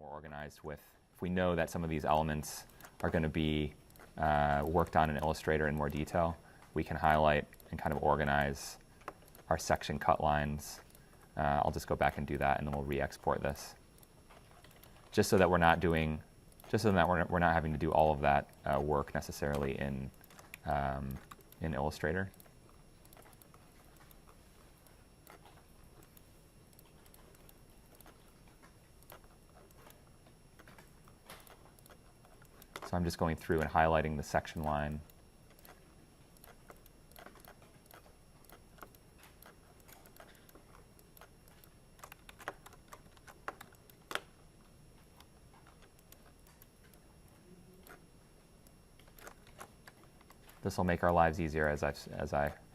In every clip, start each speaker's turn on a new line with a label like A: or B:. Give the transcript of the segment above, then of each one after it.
A: more organized with, if we know that some of these elements are going to be worked on in Illustrator in more detail, we can highlight and kind of organize our section cut lines. I'll just go back and do that, and then we'll re-export this, just so that we're not doing, just so that we're not having to do all of that work necessarily in Illustrator. So I'm just going through and highlighting the section line. This will make our lives easier, as I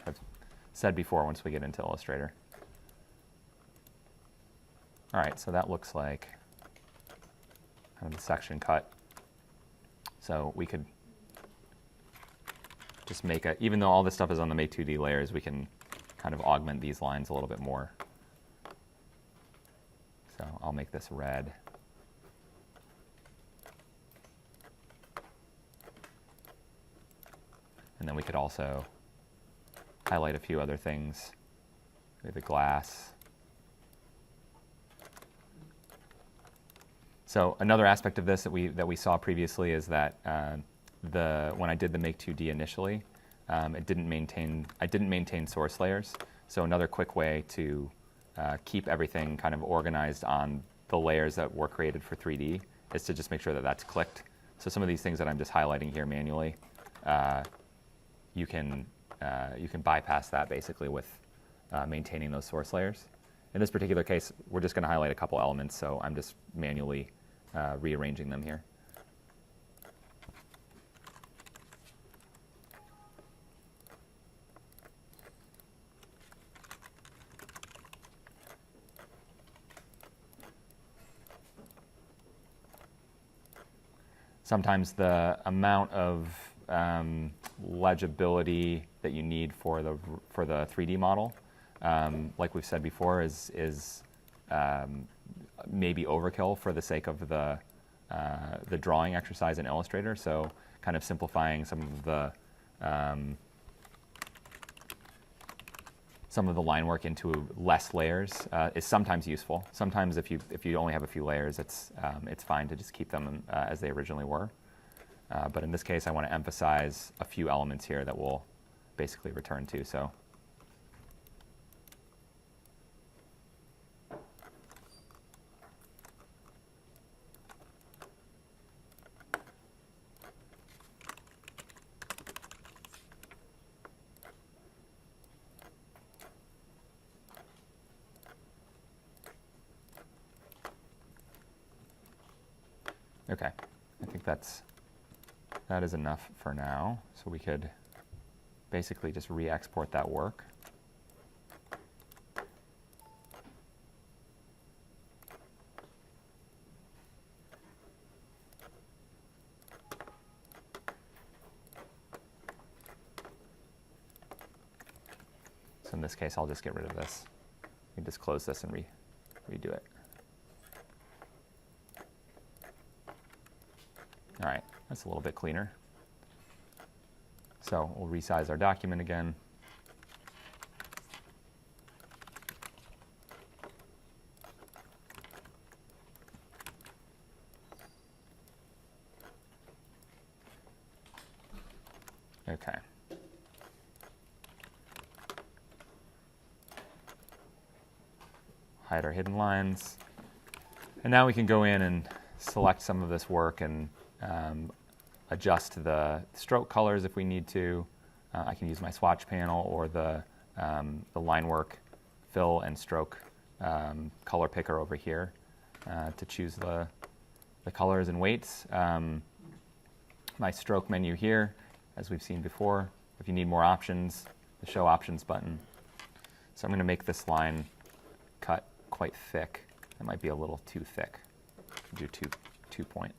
A: have said before, once we get into Illustrator. All right, so that looks like kind of the section cut. So we could just make a, even though all this stuff is on the Make 2D layers, we can kind of augment these lines a little bit more. So I'll make this red. And then we could also highlight a few other things. We have a glass. So another aspect of this that we saw previously is that when I did the Make 2D initially, I didn't maintain source layers. So another quick way to keep everything kind of organized on the layers that were created for 3D is to just make sure that that's clicked. So some of these things that I'm just highlighting here manually, you can bypass that basically with maintaining those source layers. In this particular case, we're just going to highlight a couple elements, so I'm just manually rearranging them here. Sometimes the amount of legibility that you need for the 3D model, like we've said before, is maybe overkill for the sake of the drawing exercise in Illustrator. So kind of simplifying some of the line work into less layers is sometimes useful. Sometimes if you only have a few layers, it's fine to just keep them as they originally were. But in this case, I want to emphasize a few elements here that we'll basically return to. So okay, I think that is enough for now. So we could basically just re-export that work. So in this case, I'll just get rid of this. We can just close this and redo it. All right, that's a little bit cleaner. So we'll resize our document again. Okay. Hide our hidden lines. And now we can go in and select some of this work and adjust the stroke colors if we need to. I can use my swatch panel or the line work fill and stroke color picker over here to choose the colors and weights. My stroke menu here, as we've seen before. If you need more options, the show options button. So I'm going to make this line cut quite thick. That might be a little too thick. Do two point.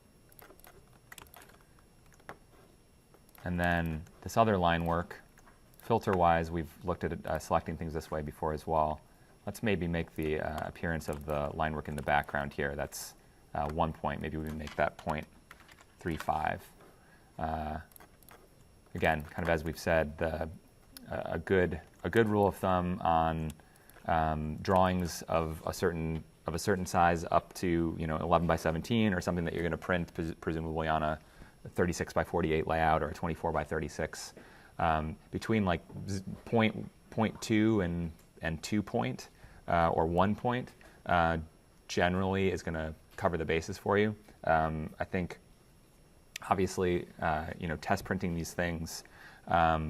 A: And then this other line work, filter-wise, we've looked at selecting things this way before as well. Let's maybe make the appearance of the line work in the background here. That's 1 point. Maybe we make that 0.35. Again, kind of as we've said, a good rule of thumb on drawings of a certain size up to 11 by 17 or something that you're going to print presumably on a 36 by 48 layout or a 24 by 36, between like 0.2 and 2 point or 1 point generally is going to cover the basis for you. I think obviously test printing these things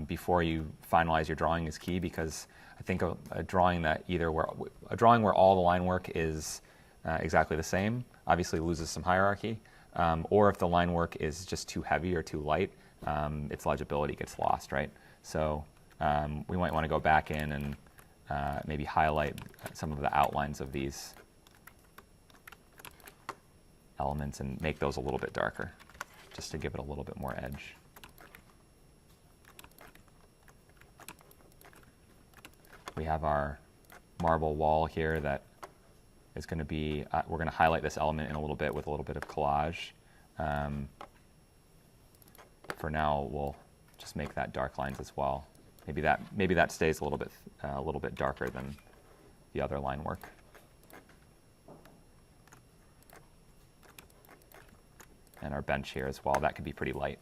A: before you finalize your drawing is key, because I think a drawing where all the line work is exactly the same obviously loses some hierarchy, or if the line work is just too heavy or too light, its legibility gets lost, right? So we might want to go back in and maybe highlight some of the outlines of these elements and make those a little bit darker, just to give it a little bit more edge. We have our marble wall here that is going to be, we're going to highlight this element in a little bit with a little bit of collage. For now, we'll just make that dark lines as well. Maybe that stays a little bit darker than the other line work. And our bench here as well, that could be pretty light.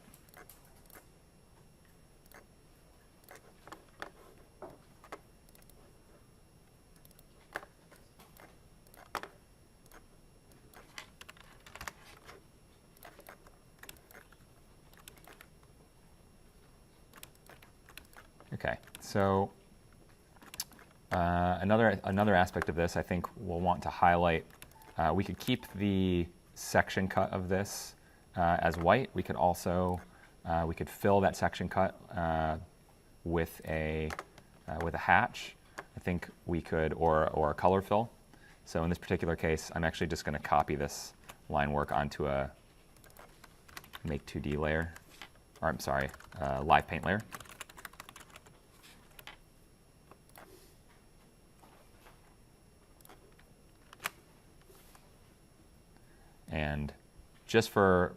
A: Okay, so another aspect of this I think we'll want to highlight, we could keep the section cut of this as white. We could also we could fill that section cut with a hatch. I think we could, or a color fill. So in this particular case, I'm actually just going to copy this line work onto a Make 2D layer, or I'm sorry, Live Paint layer. And just for,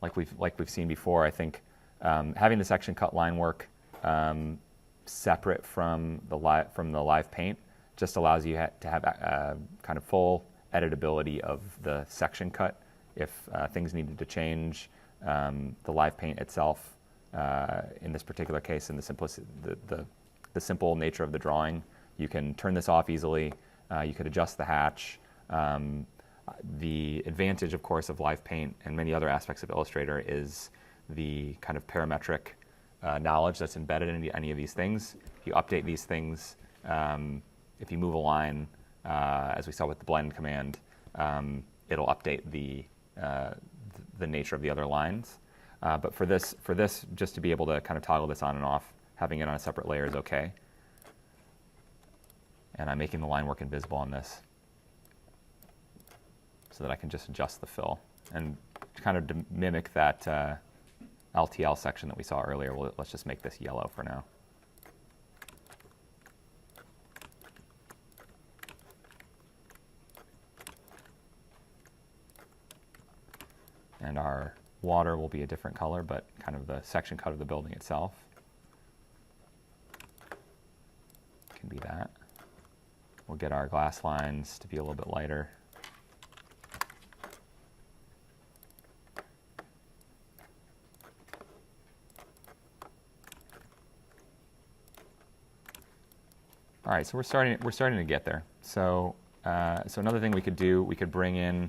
A: like we've seen before, I think having the section cut line work separate from the live paint just allows you to have kind of full editability of the section cut. If things needed to change, the live paint itself, in this particular case, in the simple nature of the drawing, you can turn this off easily. You could adjust the hatch. The advantage, of course, of live paint and many other aspects of Illustrator is the kind of parametric knowledge that's embedded in any of these things. If you update these things, if you move a line, as we saw with the blend command, it'll update the nature of the other lines. But for this, just to be able to kind of toggle this on and off, having it on a separate layer is okay. And I'm making the line work invisible on this, so that I can just adjust the fill. And to kind of mimic that LTL section that we saw earlier, let's just make this yellow for now. And our water will be a different color, but kind of the section cut of the building itself can be that. We'll get our glass lines to be a little bit lighter. All right, so we're starting to get there. So so another thing we could do, we could bring in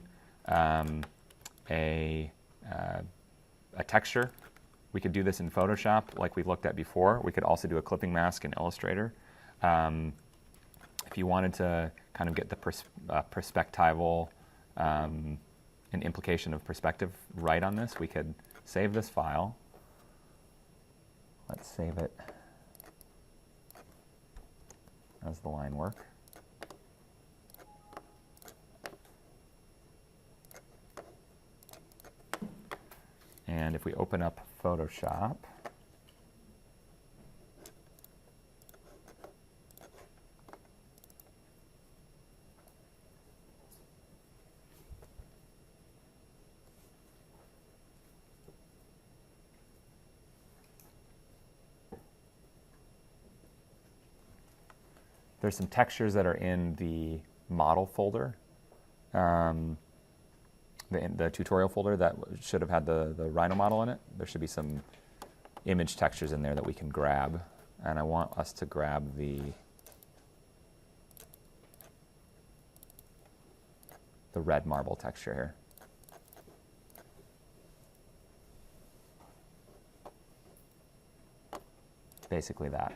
A: a texture. We could do this in Photoshop like we've looked at before. We could also do a clipping mask in Illustrator. If you wanted to kind of get the perspectival an implication of perspective right on this, we could save this file. Let's save it as the line work. And if we open up Photoshop, There's some textures that are in the model folder, the tutorial folder that should have had the Rhino model in it. There should be some image textures in there that we can grab. And I want us to grab the red marble texture here. Basically that.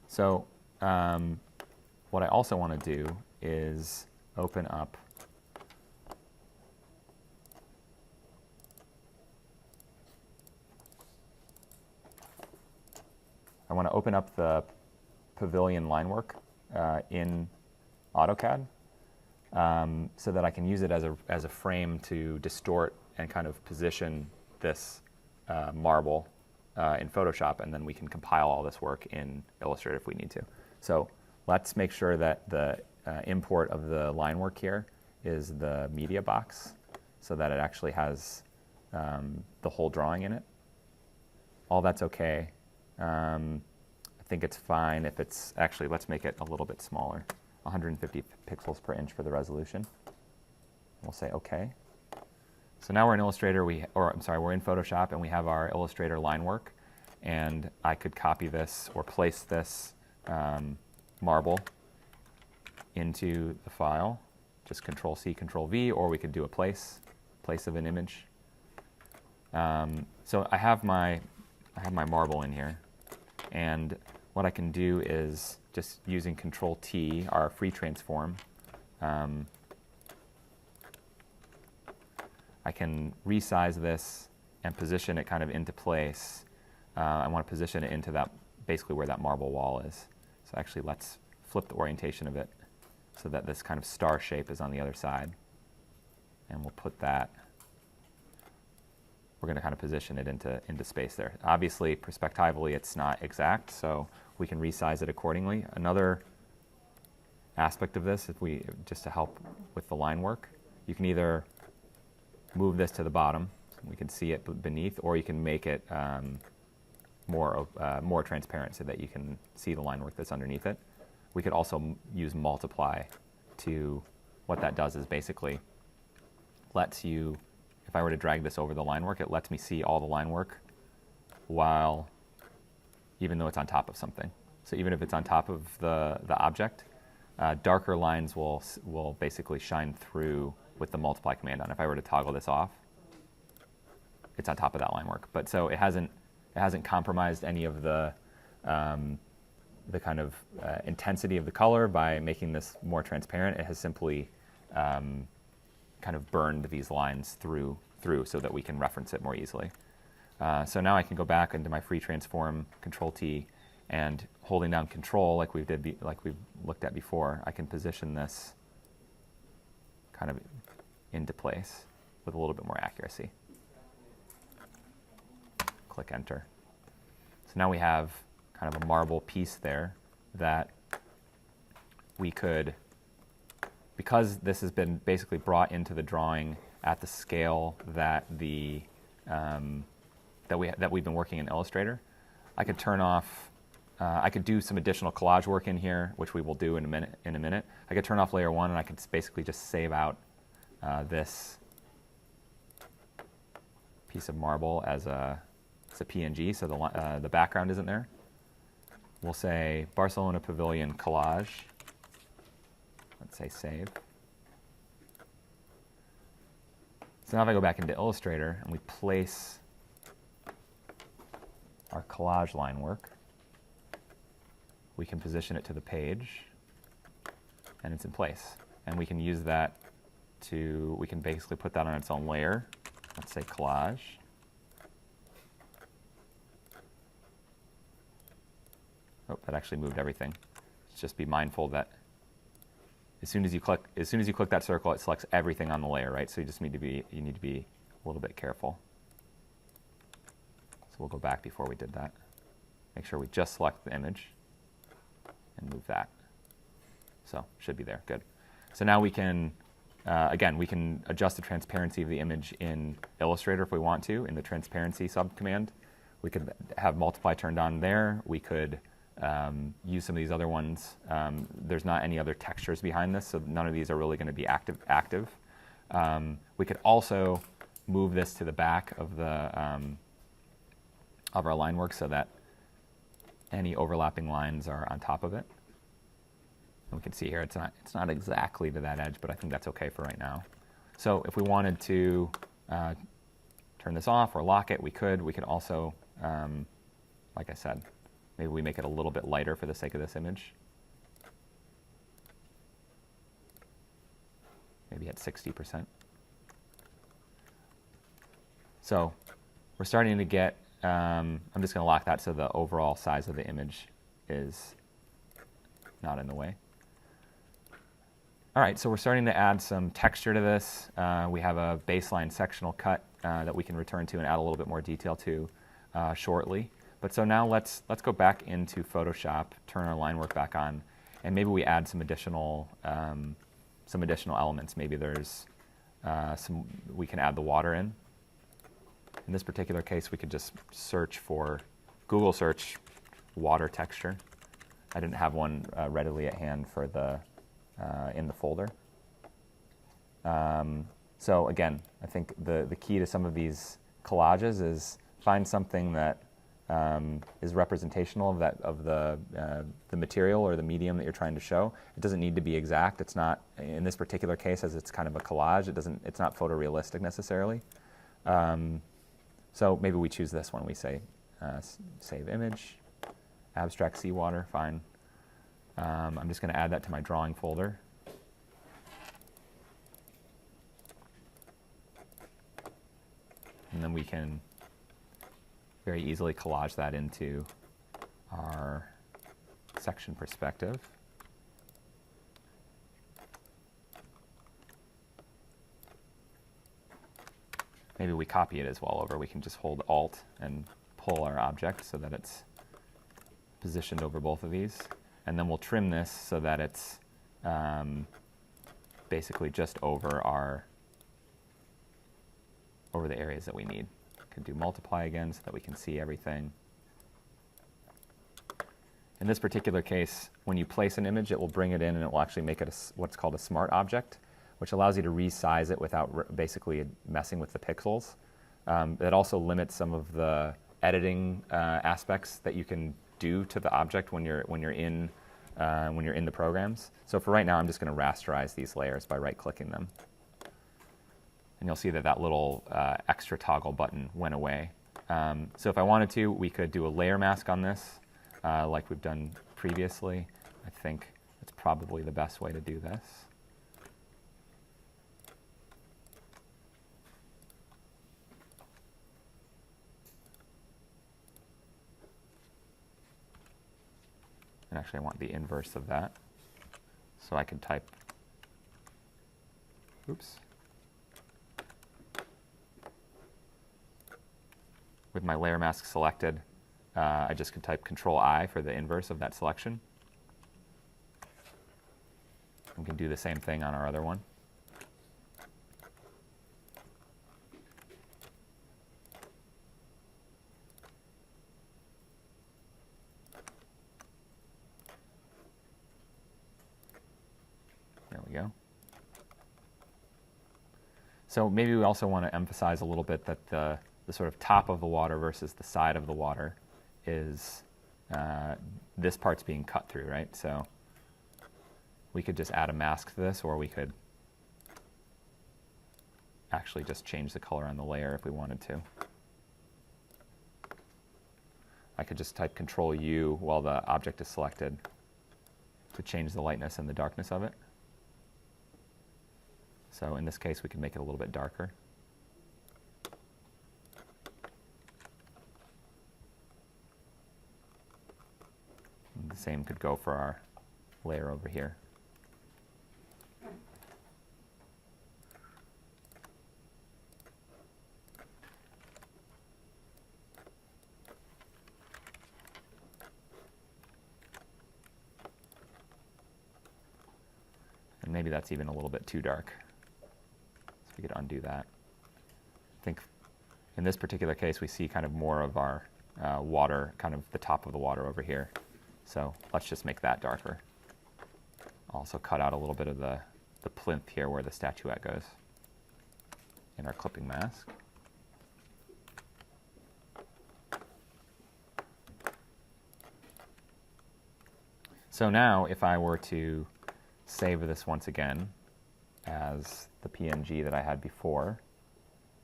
A: So what I also want to do is open up the pavilion line work in AutoCAD so that I can use it as a frame to distort and kind of position this marble in Photoshop, and then we can compile all this work in Illustrator if we need to. So let's make sure that the import of the line work here is the media box so that it actually has the whole drawing in it. All that's okay. I think it's fine if it's, actually, let's make it a little bit smaller, 150 pixels per inch for the resolution. We'll say OK. So now we're in Illustrator, we're in Photoshop, and we have our Illustrator line work. And I could copy this or place this marble into the file, just Control-C, Control-V, or we could do a place of an image. So I have my marble in here, and what I can do is just using Control-T, our free transform, I can resize this and position it kind of into place. I want to position it into that, basically where that marble wall is. So actually let's flip the orientation of it so that this kind of star shape is on the other side. And we'll put that, we're going to kind of position it into space there. Obviously, perspectively, it's not exact, so we can resize it accordingly. Another aspect of this, just to help with the line work, you can either move this to the bottom, so we can see it beneath, or you can make it more transparent so that you can see the line work that's underneath it. We could also use multiply to, what that does is basically lets you, if I were to drag this over the line work, it lets me see all the line work even though it's on top of something. So even if it's on top of the object, darker lines will basically shine through with the multiply command on. If I were to toggle this off, it's on top of that line work. But so it hasn't compromised any of the kind of intensity of the color by making this more transparent. It has simply kind of burned these lines through so that we can reference it more easily. So now I can go back into my free transform, Control-T, and holding down Control like we've looked at before, I can position this kind of into place with a little bit more accuracy. Click Enter. So now we have kind of a marble piece there that we could, because this has been basically brought into the drawing at the scale that that we've been working in Illustrator, I could turn off. I could do some additional collage work in here, which we will do in a minute. I could turn off layer 1, and I could basically just save out this piece of marble as a PNG, so the background isn't there. We'll say Barcelona Pavilion Collage. Let's say save. So now if I go back into Illustrator and we place our collage line work, we can position it to the page, and it's in place. And we can use that we can basically put that on its own layer. Let's say collage. Oh, that actually moved everything. Just be mindful that as soon as you click that circle, it selects everything on the layer, right? So you need to be a little bit careful. So we'll go back before we did that. Make sure we just select the image and move that. So should be there. Good. So now we can, again, we can adjust the transparency of the image in Illustrator if we want to, in the transparency subcommand. We could have multiply turned on there. We could use some of these other ones. There's not any other textures behind this, so none of these are really going to be active. We could also move this to the back of the of our line work so that any overlapping lines are on top of it. And we can see here it's not exactly to that edge, but I think that's okay for right now. So if we wanted to turn this off or lock it, we could. We could also, like I said, maybe we make it a little bit lighter for the sake of this image. Maybe at 60%. So we're starting to get, I'm just going to lock that so the overall size of the image is not in the way. All right, so we're starting to add some texture to this. We have a baseline sectional cut that we can return to and add a little bit more detail to shortly. But so now let's go back into Photoshop, turn our line work back on, and maybe we add some additional elements. Maybe there's we can add the water in. In this particular case, we could just search for, Google search water texture. I didn't have one readily at hand for the in the folder. So again, I think the key to some of these collages is find something that is representational of the material or the medium that you're trying to show. It doesn't need to be exact. It's not, in this particular case, as it's kind of a collage, it's not photorealistic necessarily. So maybe we choose this one. We say save image, abstract seawater, fine. I'm just going to add that to my drawing folder. And then we can very easily collage that into our section perspective. Maybe we copy it as well over. We can just hold Alt and pull our object so that it's positioned over both of these. And then we'll trim this so that it's basically just over the areas that we need. Can do multiply again so that we can see everything. In this particular case, when you place an image, it will bring it in and it will actually make it what's called a smart object, which allows you to resize it without basically messing with the pixels. It also limits some of the editing aspects that you can do to the object when you're in the programs. So for right now, I'm just going to rasterize these layers by right-clicking them. And you'll see that that little extra toggle button went away. So if I wanted to, we could do a layer mask on this, like we've done previously. I think it's probably the best way to do this. And actually, I want the inverse of that. So I can type, oops. With my layer mask selected, I just can type Control-I for the inverse of that selection. We can do the same thing on our other one. There we go. So maybe we also want to emphasize a little bit that the sort of top of the water versus the side of the water is this part's being cut through, right? So we could just add a mask to this, or we could actually just change the color on the layer if we wanted to. I could just type Control-U while the object is selected to change the lightness and the darkness of it. So in this case, we can make it a little bit darker. And the same could go for our layer over here. And maybe that's even a little bit too dark. So we could undo that. I think in this particular case, we see kind of more of our water, kind of the top of the water over here. So let's just make that darker. Also cut out a little bit of the plinth here where the statuette goes in our clipping mask. So now if I were to save this once again as the PNG that I had before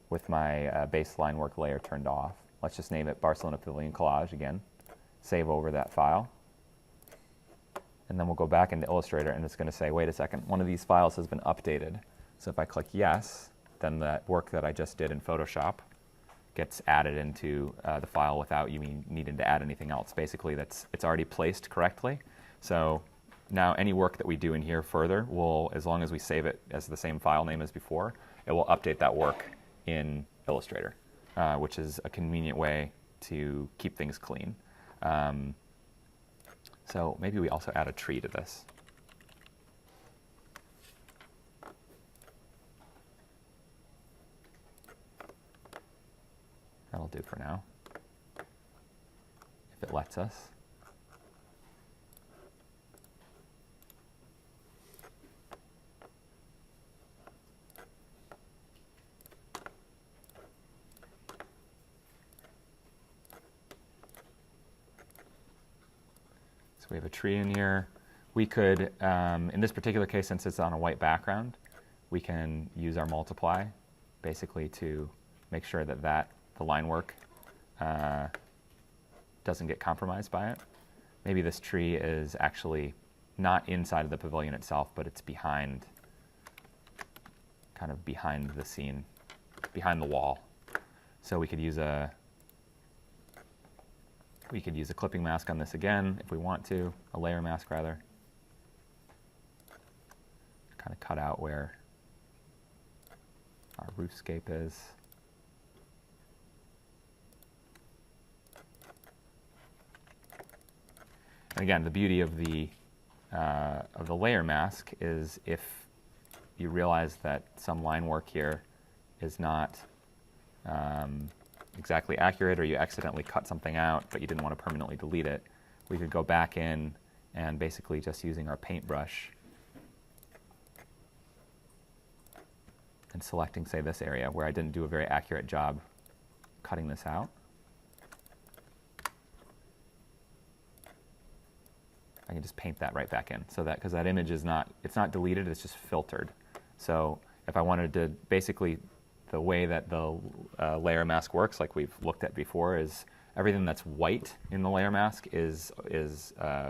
A: with my baseline work layer turned off, let's just name it Barcelona Pavilion Collage again, save over that file. And then we'll go back into Illustrator and it's going to say, wait a second, one of these files has been updated. So if I click yes, then that work that I just did in Photoshop gets added into the file without you needing to add anything else. Basically, it's already placed correctly. So now any work that we do in here further will, as long as we save it as the same file name as before, it will update that work in Illustrator, which is a convenient way to keep things clean. So maybe we also add a tree to this. That'll do for now, if it lets us. So we have a tree in here. We could, in this particular case, since it's on a white background, we can use our multiply basically to make sure that the line work doesn't get compromised by it. Maybe this tree is actually not inside of the pavilion itself, but it's behind, kind of behind the scene, behind the wall. So we could use a clipping mask on this again if we want to, a layer mask rather. Kind of cut out where our roofscape is. And again, the beauty of the layer mask is if you realize that some line work here is not exactly accurate, or you accidentally cut something out but you didn't want to permanently delete it, we could go back in and basically just using our paintbrush and selecting, say, this area where I didn't do a very accurate job cutting this out. I can just paint that right back in, so that, because that image is not, it's not deleted, it's just filtered. So if I wanted to, basically the way that the layer mask works, like we've looked at before, is everything that's white in the layer mask is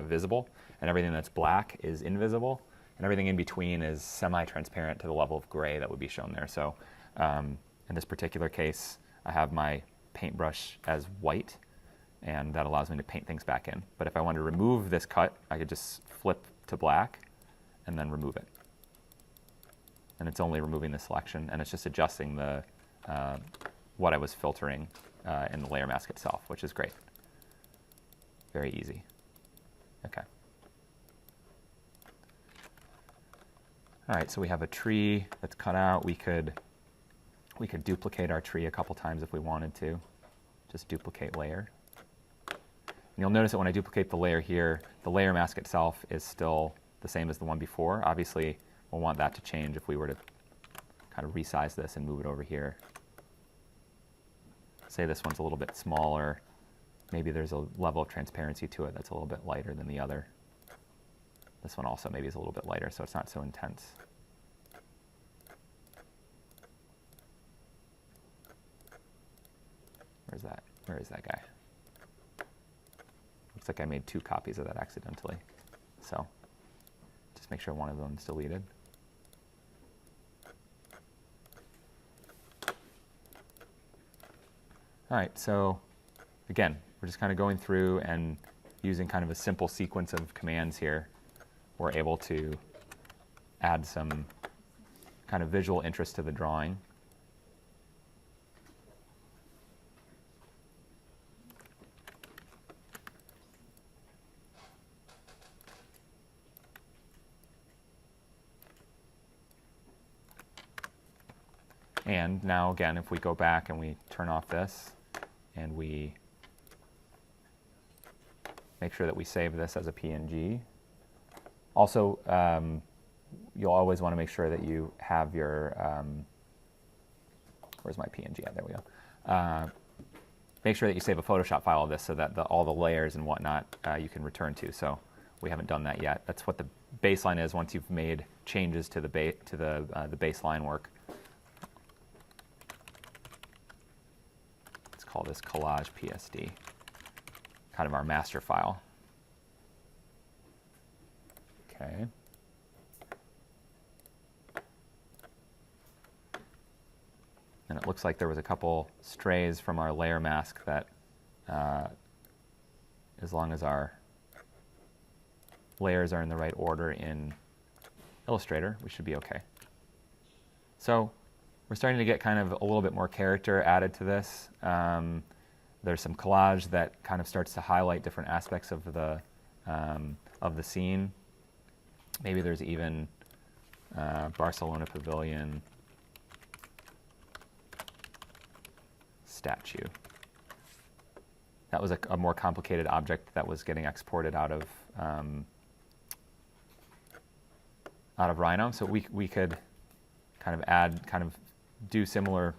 A: visible, and everything that's black is invisible, and everything in between is semi-transparent to the level of gray that would be shown there. So in this particular case, I have my paintbrush as white, and that allows me to paint things back in. But if I wanted to remove this cut, I could just flip to black and then remove it. And it's only removing the selection, and it's just adjusting the what I was filtering in the layer mask itself, which is great. Very easy. Okay. All right, so we have a tree that's cut out. We could duplicate our tree a couple times if we wanted to. Just duplicate layer. And you'll notice that when I duplicate the layer here, the layer mask itself is still the same as the one before. Obviously, we'll want that to change if we were to kind of resize this and move it over here. Say this one's a little bit smaller. Maybe there's a level of transparency to it that's a little bit lighter than the other. This one also maybe is a little bit lighter, so it's not so intense. Where's that? Where is that guy? Looks like I made 2 copies of that accidentally. So just make sure one of them is deleted. All right, so again, we're just kind of going through and using kind of a simple sequence of commands here. We're able to add some kind of visual interest to the drawing. And now again, if we go back and we turn off this and we make sure that we save this as a PNG. Also, you'll always want to make sure that you have your, where's my PNG at? There we go. Make sure that you save a Photoshop file of this so that all the layers and whatnot you can return to. So we haven't done that yet. That's what the baseline is once you've made changes to the baseline work. Let's call this collage PSD, kind of our master file. Okay. And it looks like there was a couple strays from our layer mask that, as long as our layers are in the right order in Illustrator, we should be okay. So we're starting to get kind of a little bit more character added to this. There's some collage that kind of starts to highlight different aspects of the scene. Maybe there's even Barcelona Pavilion statue. That was a more complicated object that was getting exported out of Rhino. So we could kind of do similarly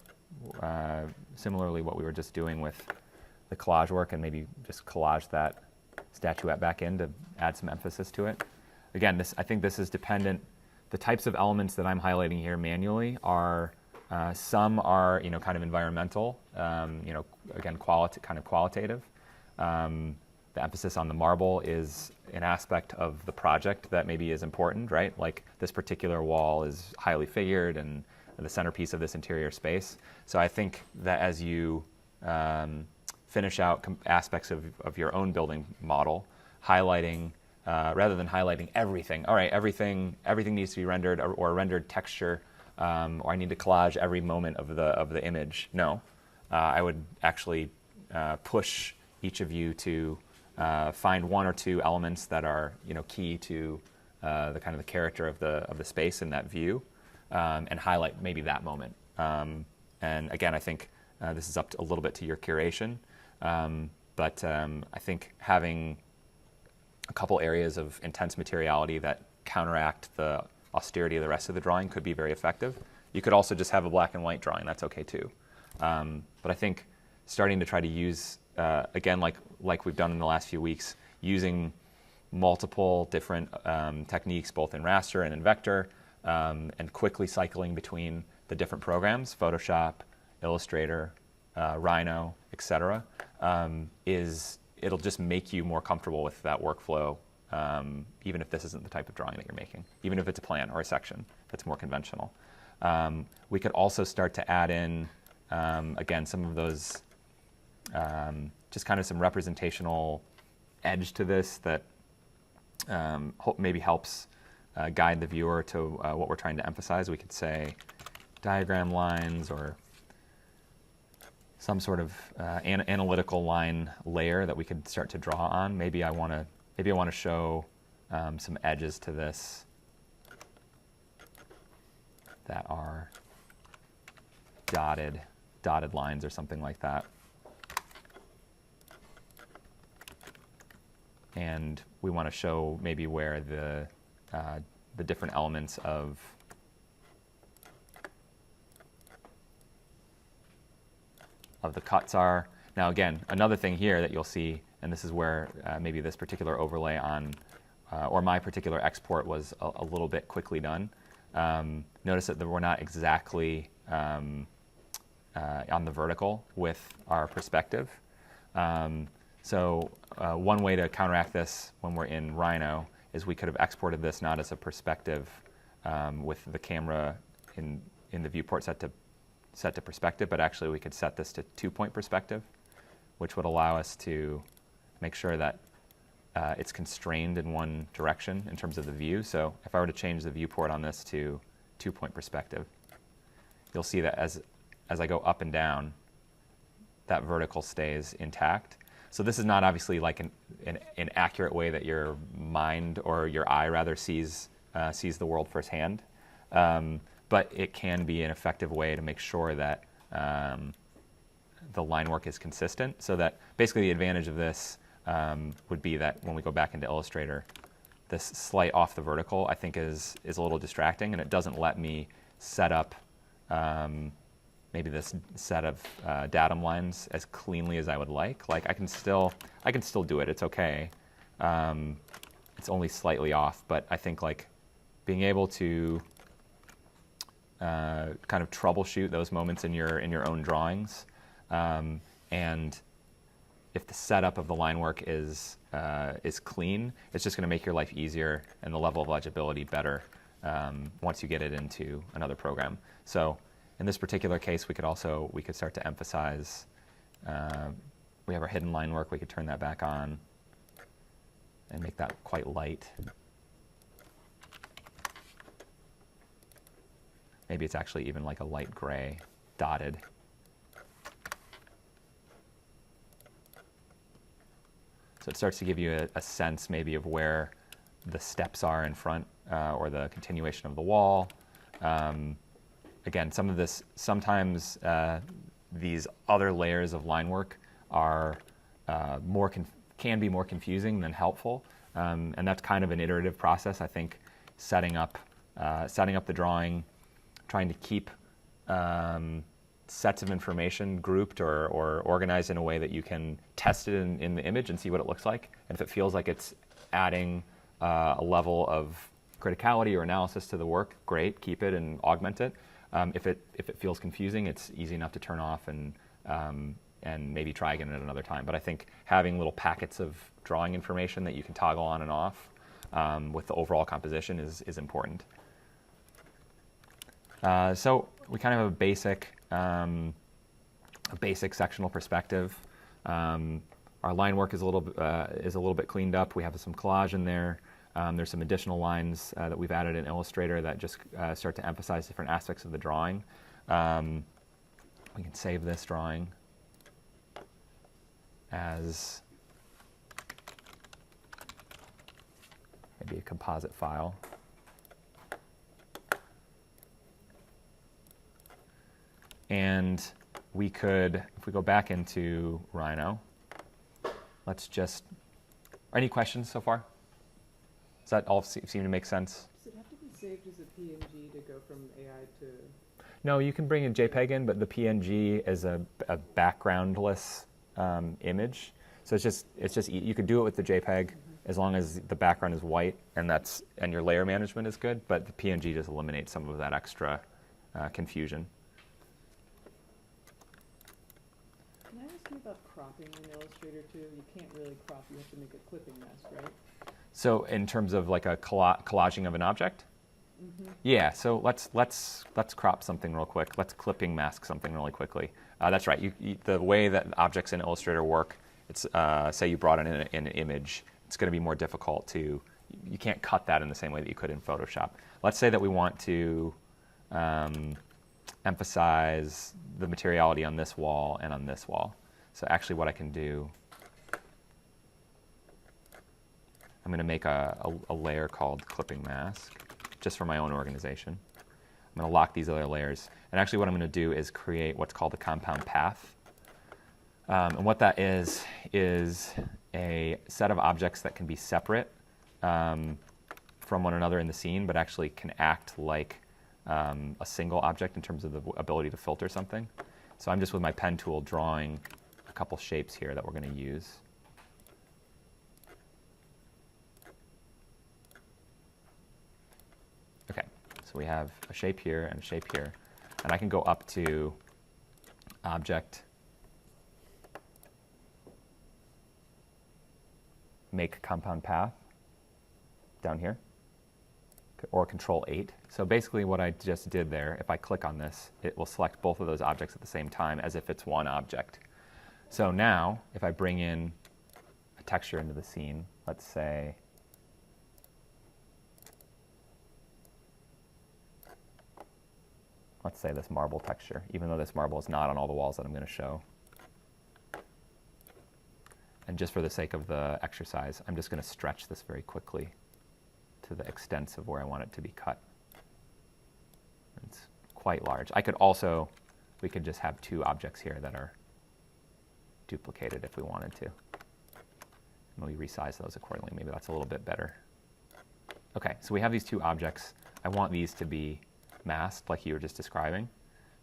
A: what we were just doing with the collage work, and maybe just collage that statuette back in to add some emphasis to it. Again, I think this is dependent. The types of elements that I'm highlighting here manually are some are kind of environmental, again kind of qualitative. The emphasis on the marble is an aspect of the project that maybe is important, right? Like this particular wall is highly figured and the centerpiece of this interior space. So I think that as you finish out aspects of your own building model, highlighting rather than highlighting everything. All right, everything needs to be rendered or rendered texture, or I need to collage every moment of the image. No, I would actually push each of you to find one or two elements that are key to the kind of the character of the space in that view, and highlight maybe that moment. And again, I think this is up a little bit to your curation, but I think having a couple areas of intense materiality that counteract the austerity of the rest of the drawing could be very effective. You could also just have a black and white drawing. That's okay too. But I think starting to try to use, again, like we've done in the last few weeks, using multiple different techniques, both in raster and in vector, and quickly cycling between the different programs, Photoshop, Illustrator, Rhino, etc., it'll just make you more comfortable with that workflow, even if this isn't the type of drawing that you're making, even if it's a plan or a section that's more conventional. We could also start to add in, again, some of those, just kind of some representational edge to this that maybe helps guide the viewer to what we're trying to emphasize. We could say diagram lines or some sort of analytical line layer that we could start to draw on. Maybe I want to show some edges to this that are dotted lines or something like that. And we want to show maybe where the different elements of the cuts are. Now again, another thing here that you'll see, and this is where maybe this particular overlay on, or my particular export was a little bit quickly done. Notice that we're not exactly on the vertical with our perspective. So one way to counteract this when we're in Rhino is we could have exported this not as a perspective with the camera in the viewport set to perspective, but actually we could set this to 2-point perspective, which would allow us to make sure that it's constrained in one direction in terms of the view. So if I were to change the viewport on this to 2-point perspective, you'll see that as I go up and down, that vertical stays intact. So this is not obviously like an accurate way that your mind, or your eye rather, sees the world firsthand. But it can be an effective way to make sure that the line work is consistent, so that basically the advantage of this would be that when we go back into Illustrator, this slight off the vertical I think is a little distracting, and it doesn't let me set up maybe this set of datum lines as cleanly as I would like. Like I can still do it. It's okay. It's only slightly off, but I think like being able to kind of troubleshoot those moments in your own drawings, and if the setup of the line work is clean, it's just going to make your life easier and the level of legibility better once you get it into another program. So in this particular case, we could start to emphasize. We have our hidden line work. We could turn that back on and make that quite light. Maybe it's actually even like a light gray dotted. So it starts to give you a sense maybe of where the steps are in front or the continuation of the wall. Again, sometimes these other layers of line work are can be more confusing than helpful, and that's kind of an iterative process. I think setting up the drawing, trying to keep sets of information grouped or organized in a way that you can test it in the image and see what it looks like. And if it feels like it's adding a level of criticality or analysis to the work, great, keep it and augment it. If it feels confusing, it's easy enough to turn off and maybe try again at another time. But I think having little packets of drawing information that you can toggle on and off with the overall composition is important. So we kind of have a basic sectional perspective. Our line work is a little bit cleaned up. We have some collage in there. There's some additional lines that we've added in Illustrator that just start to emphasize different aspects of the drawing. We can save this drawing as maybe a composite file. And we could, if we go back into Rhino, any questions so far? Does that all seem to make sense?
B: Does it have to be saved as a PNG to go from AI to?
A: No, you can bring a JPEG in, but the PNG is a backgroundless image. So it's just you could do it with the JPEG as long as the background is white and your layer management is good. But the PNG just eliminates some of that extra confusion.
B: Can I ask you about cropping in Illustrator too? You can't really crop. You have to make a clipping mask, right?
A: So in terms of like a collaging of an object? Mm-hmm. Yeah, so let's crop something real quick. Let's clipping mask something really quickly. That's right. The way that objects in Illustrator work, it's say you brought in an image, it's going to be more difficult you can't cut that in the same way that you could in Photoshop. Let's say that we want to emphasize the materiality on this wall and on this wall. So actually what I can do, I'm going to make a layer called clipping mask just for my own organization. I'm going to lock these other layers. And actually what I'm going to do is create what's called a compound path. And what that is a set of objects that can be separate from one another in the scene, but actually can act like a single object in terms of the ability to filter something. So I'm just with my pen tool drawing a couple shapes here that we're going to use. Okay, so we have a shape here and a shape here. And I can go up to Object, Make Compound Path down here, or Control 8. So basically what I just did there, if I click on this, it will select both of those objects at the same time as if it's one object. So now, if I bring in a texture into the scene, let's say this marble texture, even though this marble is not on all the walls that I'm going to show. And just for the sake of the exercise, I'm just going to stretch this very quickly to the extent of where I want it to be cut. It's quite large. We could just have two objects here that are duplicated if we wanted to. Let me resize those accordingly. Maybe that's a little bit better. Okay, so we have these two objects. I want these to be masked like you were just describing.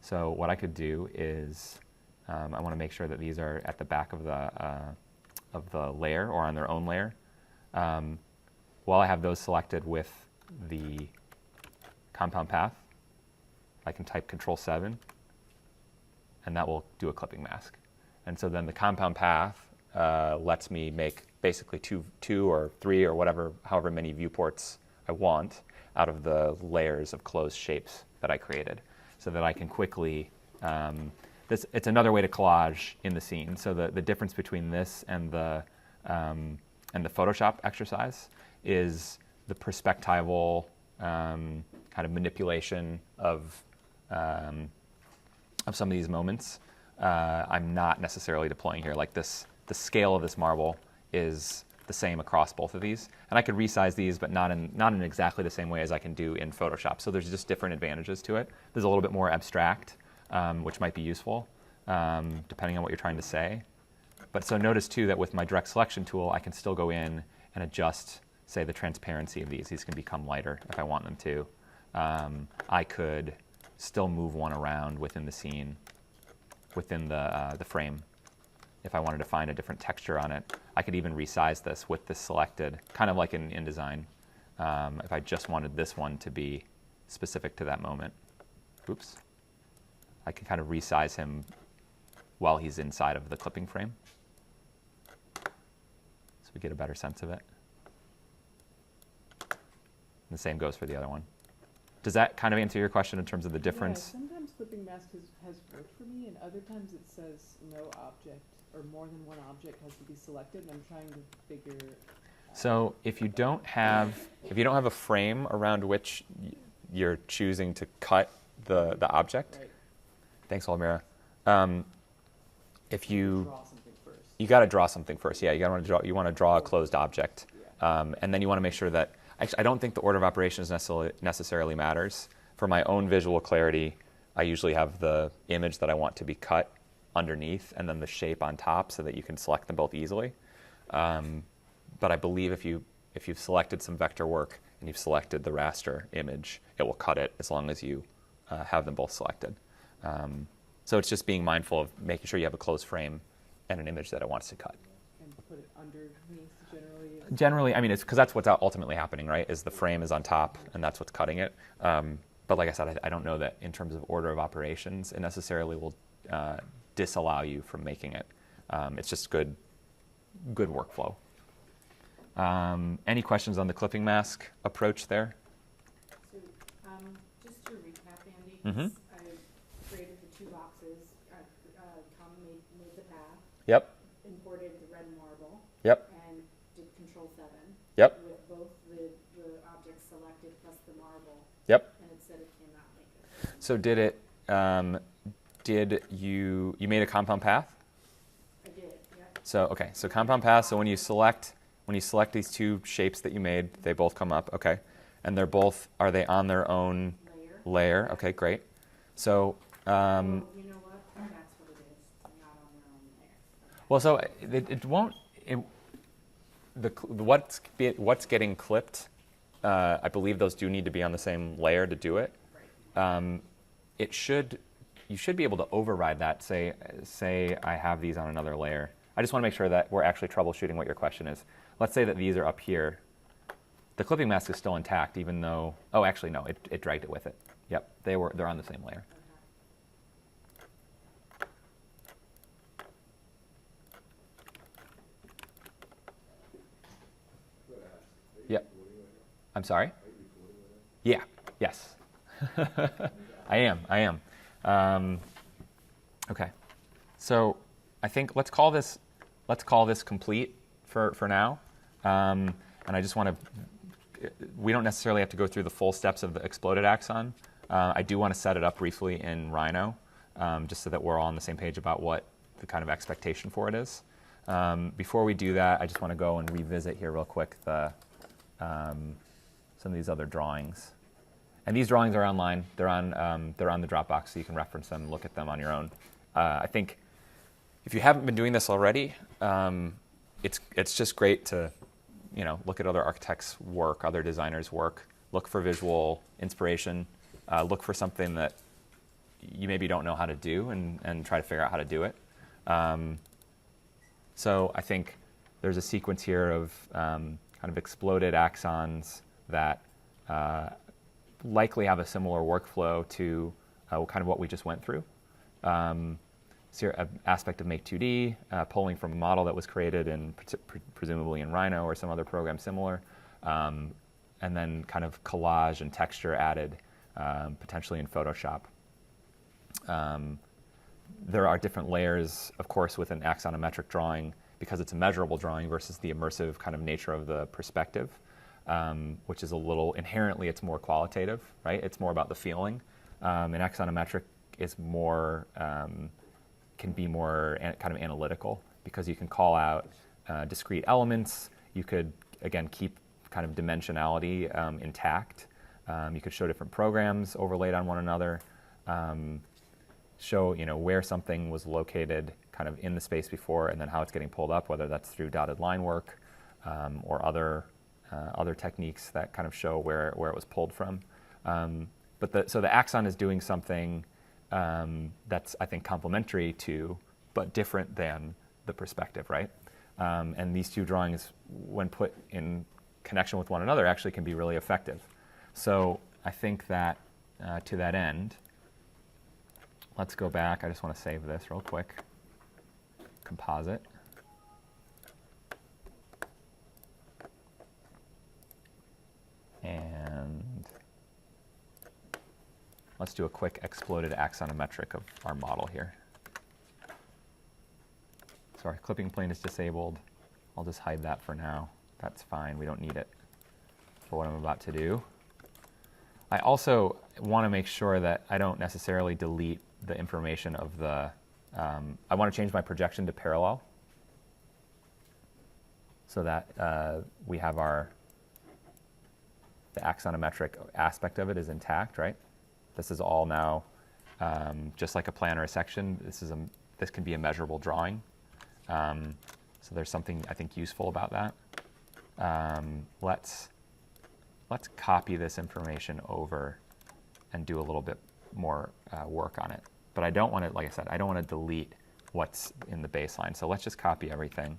A: So what I could do is I want to make sure that these are at the back of the layer or on their own layer. While I have those selected with the compound path, I can type Control-7, and that will do a clipping mask. And so then the compound path lets me make basically two or three or however many viewports I want out of the layers of closed shapes that I created, so that I can quickly, it's another way to collage in the scene. So the difference between this and the Photoshop exercise is the perspectival kind of manipulation of some of these moments. I'm not necessarily deploying here. Like this, the scale of this marble is the same across both of these, and I could resize these, but not in exactly the same way as I can do in Photoshop. So there's just different advantages to it. There's a little bit more abstract, which might be useful depending on what you're trying to say. But so notice too that with my direct selection tool, I can still go in and adjust, say, the transparency of these. These can become lighter if I want them to. I could still move one around within the scene, within the frame. If I wanted to find a different texture on it, I could even resize this with this selected, kind of like in InDesign, if I just wanted this one to be specific to that moment. Oops. I can kind of resize him while he's inside of the clipping frame, so we get a better sense of it. And the same goes for the other one. Does that kind of answer your question in terms of the difference?
B: Yeah, sometimes clipping mask has worked for me, and other times it says no object, or more than one object has to be selected, and I'm trying to figure
A: So if you don't have a frame around which you're choosing to cut the object,
B: right.
A: Thanks, Almira. If you
B: Draw something first.
A: you got to draw something first, yeah. You want to draw a closed object, and then you want to make sure that. Actually, I don't think the order of operations necessarily matters. For my own visual clarity, I usually have the image that I want to be cut underneath, and then the shape on top, so that you can select them both easily. But I believe if you've selected some vector work and you've selected the raster image, it will cut it as long as you have them both selected. So it's just being mindful of making sure you have a closed frame and an image that it wants to cut.
B: And put it underneath generally.
A: Generally, I mean, it's because that's what's ultimately happening, right? Is the frame is on top, and that's what's cutting it. But like I said, I don't know that in terms of order of operations, it necessarily will disallow you from making it. It's just good workflow. Any questions on the clipping mask approach there?
C: So just to recap, Andy,
A: Mm-hmm.
C: I created the two boxes, Tom made the path,
A: Yep.
C: imported the red marble,
A: Yep.
C: and did Control-7
A: Yep.
C: with both the objects selected plus the marble,
A: Yep.
C: and it said it cannot make it.
A: So did you made a compound path?
C: I did, yeah.
A: So okay, so compound path. So when you select these two shapes that you made, they both come up. Okay, and are they on their own layer? Okay, great. So
C: You know what? That's what it is. They're not on their own layer.
A: well, so it won't. What's getting clipped? I believe those do need to be on the same layer to do it.
C: Right.
A: You should be able to override that. Say I have these on another layer. I just want to make sure that we're actually troubleshooting what your question is. Let's say that these are up here. The clipping mask is still intact, even though. Oh, actually, no. It dragged it with it. Yep, they're on the same layer. Yep. I'm sorry? Yeah. Yes. I am. Okay. So I think let's call this complete for now. And I just want to. We don't necessarily have to go through the full steps of the exploded axon. I do want to set it up briefly in Rhino, just so that we're all on the same page about what the kind of expectation for it is. Before we do that, I just want to go and revisit here real quick some of these other drawings. And these drawings are online. They're on the Dropbox, so you can reference them and look at them on your own. I think if you haven't been doing this already, it's just great to, look at other architects' work, other designers' work, look for visual inspiration, look for something that you maybe don't know how to do, and try to figure out how to do it. So I think there's a sequence here of kind of exploded axons that likely have a similar workflow to kind of what we just went through. So an aspect of Make 2D, pulling from a model that was created in presumably in Rhino or some other program similar, and then kind of collage and texture added, potentially in Photoshop. There are different layers, of course, with an axonometric drawing, because it's a measurable drawing versus the immersive kind of nature of the perspective, which is a little, inherently it's more qualitative, right? It's more about the feeling. And axonometric is more, can be more kind of analytical, because you can call out discrete elements. You could, again, keep kind of dimensionality intact. You could show different programs overlaid on one another, show where something was located kind of in the space before, and then how it's getting pulled up, whether that's through dotted line work or other techniques that kind of show where it was pulled from. So the axon is doing something that's, I think, complementary to, but different than the perspective, right? And these two drawings, when put in connection with one another, actually can be really effective. So I think that to that end, let's go back. I just want to save this real quick. Composite. And let's do a quick exploded axonometric of our model here. So our clipping plane is disabled. I'll just hide that for now. That's fine. We don't need it for what I'm about to do. I also want to make sure that I don't necessarily delete the information of the, I want to change my projection to parallel so that we have the axonometric aspect of it is intact, right? This is all now just like a plan or a section. This can be a measurable drawing. So there's something I think useful about that. Let's copy this information over and do a little bit more work on it. But I don't want to, like I said, I don't want to delete what's in the baseline. So let's just copy everything.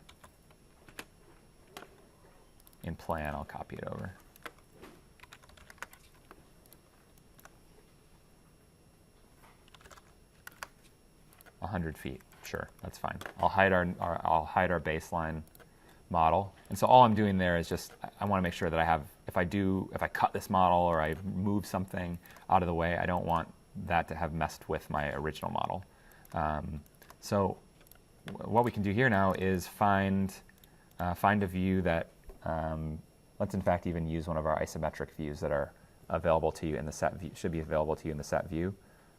A: In plan, I'll copy it over. A 100 feet, sure, that's fine. I'll hide our baseline model. And so all I'm doing there is just, I want to make sure that I have, if I cut this model or I move something out of the way, I don't want that to have messed with my original model. So what we can do here now is find a view that, let's in fact even use one of our isometric views that are available to you in the set view, should be available to you in the set view.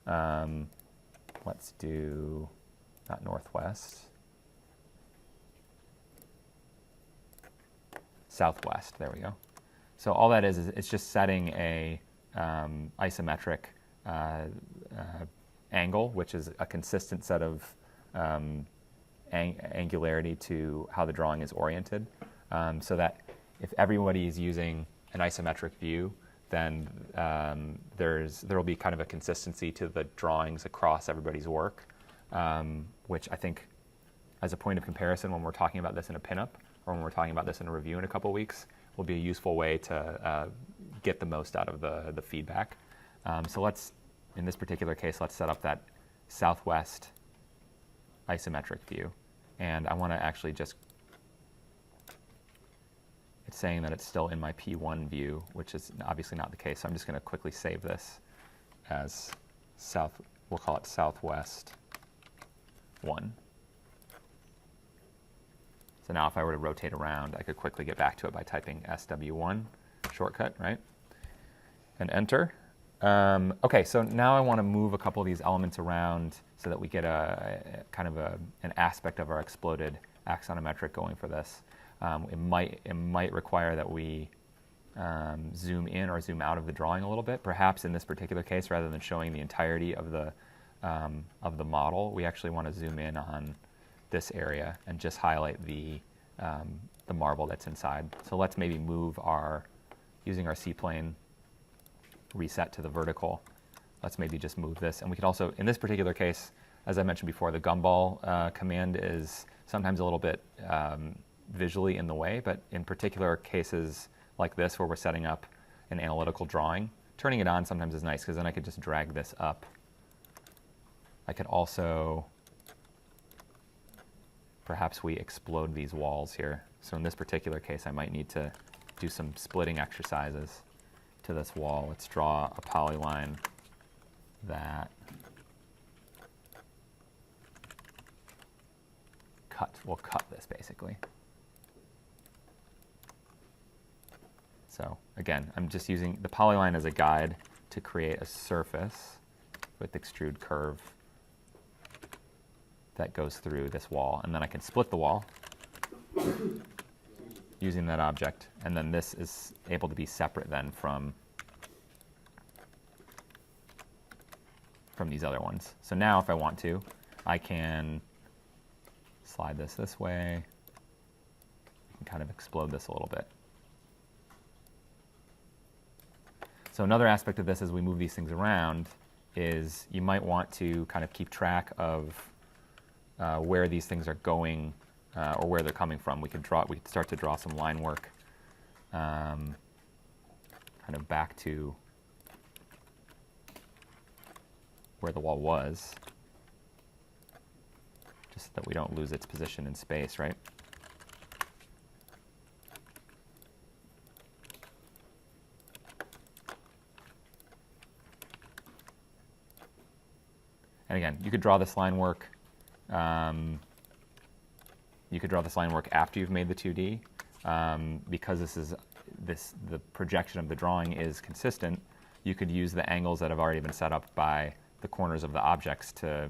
A: Let's do, not northwest, southwest, there we go. So all that is it's just setting a isometric angle, which is a consistent set of angularity to how the drawing is oriented, so that if everybody is using an isometric view, then there will be kind of a consistency to the drawings across everybody's work, which I think, as a point of comparison, when we're talking about this in a pinup or when we're talking about this in a review in a couple weeks, will be a useful way to get the most out of the feedback. So let's, in this particular case, let's set up that southwest isometric view. And I want to actually just, it's saying that it's still in my P1 view, which is obviously not the case. So I'm just going to quickly save this as south, we'll call it southwest 1. So now if I were to rotate around, I could quickly get back to it by typing SW1, shortcut, right? And enter. Okay, so now I want to move a couple of these elements around so that we get a kind of an aspect of our exploded axonometric going for this. It might require that we zoom in or zoom out of the drawing a little bit. Perhaps in this particular case, rather than showing the entirety of the model, we actually want to zoom in on this area and just highlight the the marble that's inside. So let's maybe move using our C-plane, reset to the vertical. Let's maybe just move this. And we could also, in this particular case, as I mentioned before, the gumball command is sometimes a little bit visually in the way, but in particular cases like this where we're setting up an analytical drawing, turning it on sometimes is nice because then I could just drag this up. I could also, perhaps we explode these walls here. So in this particular case, I might need to do some splitting exercises to this wall. Let's draw a polyline that will cut this basically. So again, I'm just using the polyline as a guide to create a surface with extrude curve that goes through this wall. And then I can split the wall using that object. And then this is able to be separate then from these other ones. So now if I want to, I can slide this way and kind of explode this a little bit. So another aspect of this as we move these things around is you might want to kind of keep track of where these things are going or where they're coming from. We could start to draw some line work kind of back to where the wall was, just so that we don't lose its position in space, right? And again, you could draw this line work. You could draw this line work after you've made the 2D, because the projection of the drawing is consistent. You could use the angles that have already been set up by the corners of the objects to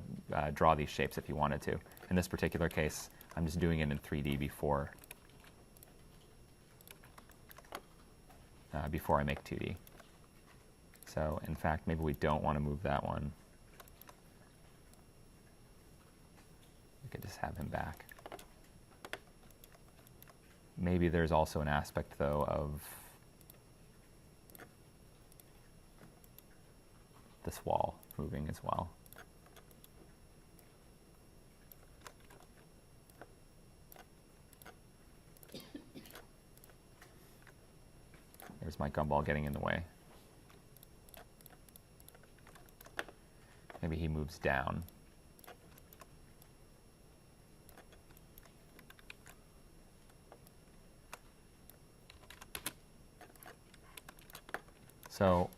A: draw these shapes if you wanted to. In this particular case, I'm just doing it in 3D before I make 2D. So in fact, maybe we don't want to move that one. We could just have him back. Maybe there's also an aspect, though, of this wall moving as well. There's my gumball getting in the way. Maybe he moves down. So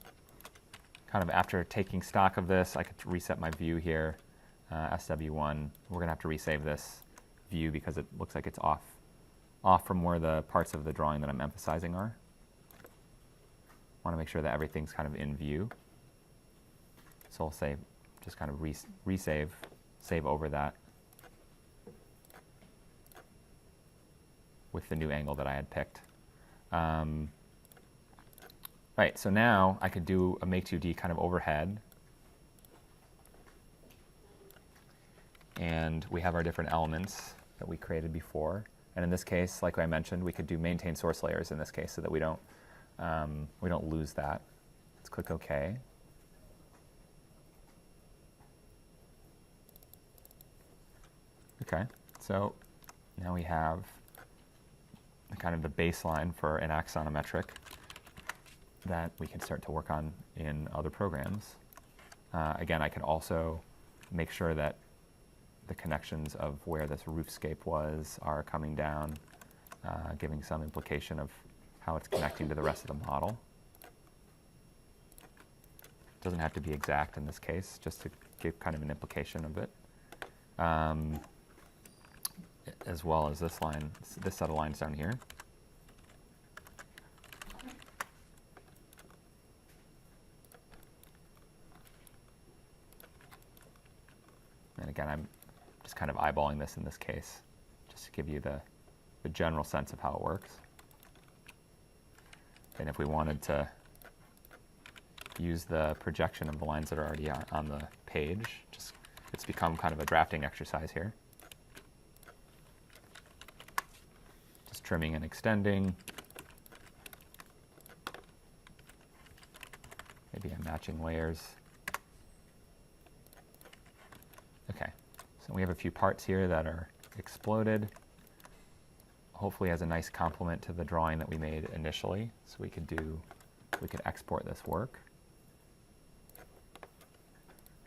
A: kind of after taking stock of this, I could reset my view here, SW1. We're going to have to resave this view because it looks like it's off from where the parts of the drawing that I'm emphasizing are. I want to make sure that everything's kind of in view. So I'll save, just kind of save over that with the new angle that I had picked. Right, so now I could do a make 2D kind of overhead. And we have our different elements that we created before. And in this case, like I mentioned, we could do maintain source layers in this case so that we don't lose that. Let's click OK. Okay, so now we have kind of the baseline for an axonometric that we can start to work on in other programs. Again, I could also make sure that the connections of where this roofscape was are coming down, giving some implication of how it's connecting to the rest of the model. It doesn't have to be exact in this case, just to give kind of an implication of it. As well as this line, this set of lines down here. And again, I'm just kind of eyeballing this in this case, just to give you the general sense of how it works. And if we wanted to use the projection of the lines that are already on the page, it's become kind of a drafting exercise here. trimming and extending. Maybe I'm matching layers. Okay, so we have a few parts here that are exploded. Hopefully has a nice complement to the drawing that we made initially. So we could export this work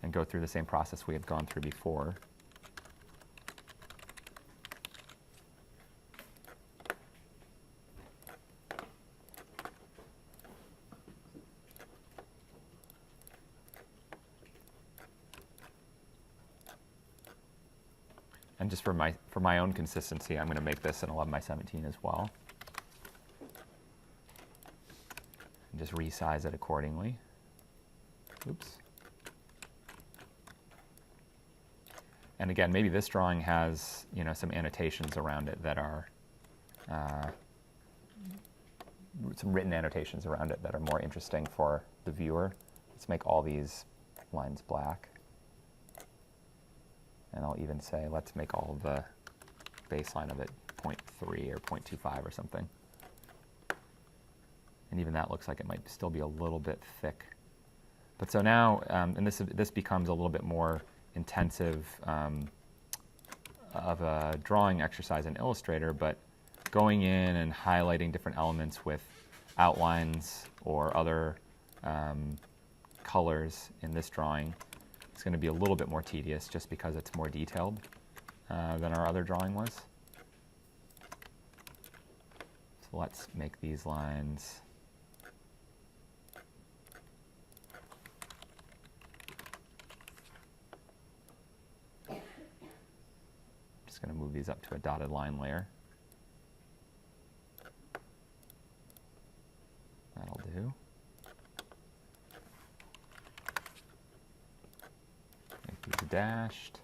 A: and go through the same process we had gone through before. And just for my own consistency, I'm going to make this an 11 by 17 as well. And just resize it accordingly. Oops. And again, maybe this drawing has, you know, some annotations around it that are some written annotations around it that are more interesting for the viewer. Let's make all these lines black. And I'll even say, let's make all of the baseline of it 0.3 or 0.25 or something. And even that looks like it might still be a little bit thick. But so now, and this becomes a little bit more intensive of a drawing exercise in Illustrator, but going in and highlighting different elements with outlines or other colors in this drawing, it's going to be a little bit more tedious just because it's more detailed than our other drawing was. So let's make these lines just going to move these up to a dotted line layer. That'll do. Make these dashed.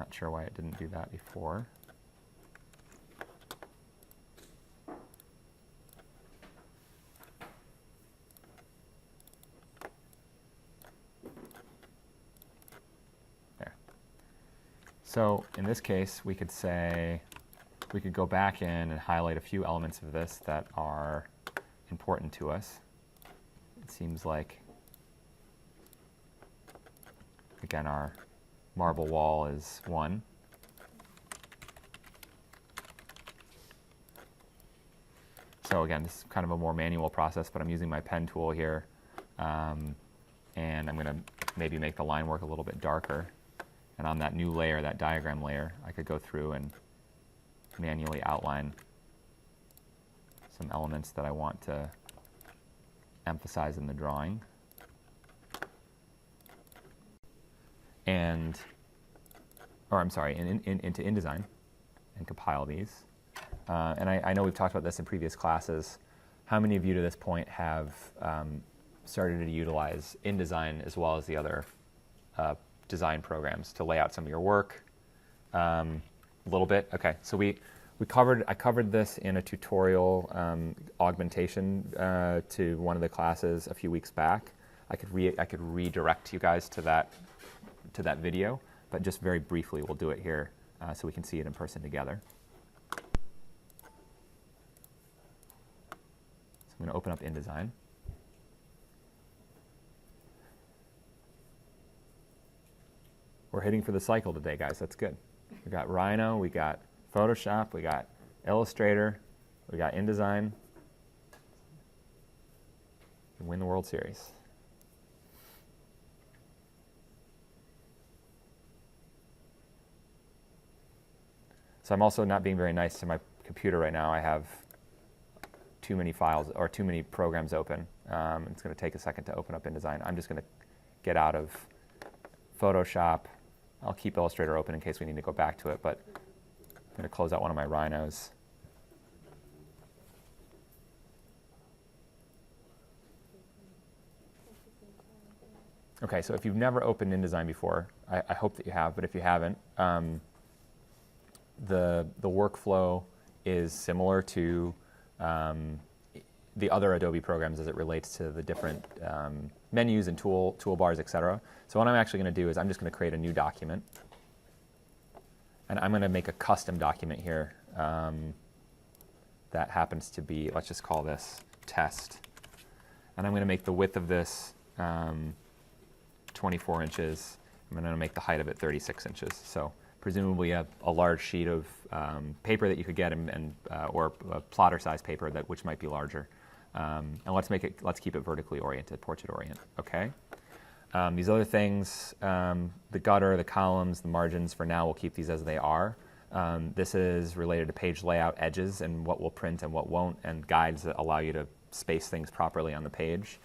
A: Not sure why it didn't do that before. There. So in this case, we could say, we could go back in and highlight a few elements of this that are important to us. It seems like, again, our marble wall is one. So again, this is kind of a more manual process, but I'm using my pen tool here. And I'm going to maybe make the line work a little bit darker. And on that new layer, that diagram layer, I could go through and manually outline some elements that I want to emphasize in the drawing. And, or I'm sorry, into InDesign and compile these. And I know we've talked about this in previous classes. How many of you to this point have started to utilize InDesign as well as the other design programs to lay out some of your work? A little bit. Okay, so I covered this in a tutorial augmentation to one of the classes a few weeks back. I could redirect you guys to that video, but just very briefly we'll do it here so we can see it in person together. So I'm going to open up InDesign. We're hitting for the cycle today, guys. That's good. We got Rhino, we got Photoshop, we got Illustrator, we got InDesign. And win the World Series. So I'm also not being very nice to my computer right now. I have too many files or too many programs open. It's going to take a second to open up InDesign. I'm just going to get out of Photoshop. I'll keep Illustrator open in case we need to go back to it, but I'm going to close out one of my rhinos. Okay, so if you've never opened InDesign before, I hope that you have, but if you haven't, the workflow is similar to the other Adobe programs as it relates to the different menus and toolbars, etc. So what I'm actually going to do is I'm just going to create a new document. And I'm going to make a custom document here that happens to be, let's just call this test. And I'm going to make the width of this 24 inches. I'm going to make the height of it 36 inches. So presumably a large sheet of paper that you could get, or a plotter size paper which might be larger. And let's keep it vertically oriented, portrait orient. Okay. These other things, the gutter, the columns, the margins, for now we'll keep these as they are. This is related to page layout, edges, and what will print and what won't, and guides that allow you to space things properly on the page.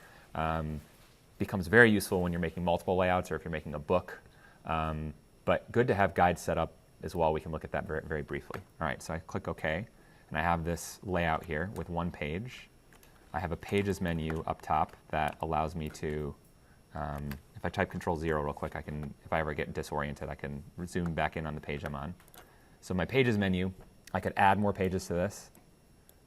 A: Becomes very useful when you're making multiple layouts or if you're making a book. But good to have guides set up as well. We can look at that very, very briefly. All right, so I click OK, and I have this layout here with one page. I have a Pages menu up top that allows me to, if I type Control-0 real quick, I can, if I ever get disoriented, I can zoom back in on the page I'm on. So my Pages menu, I could add more pages to this,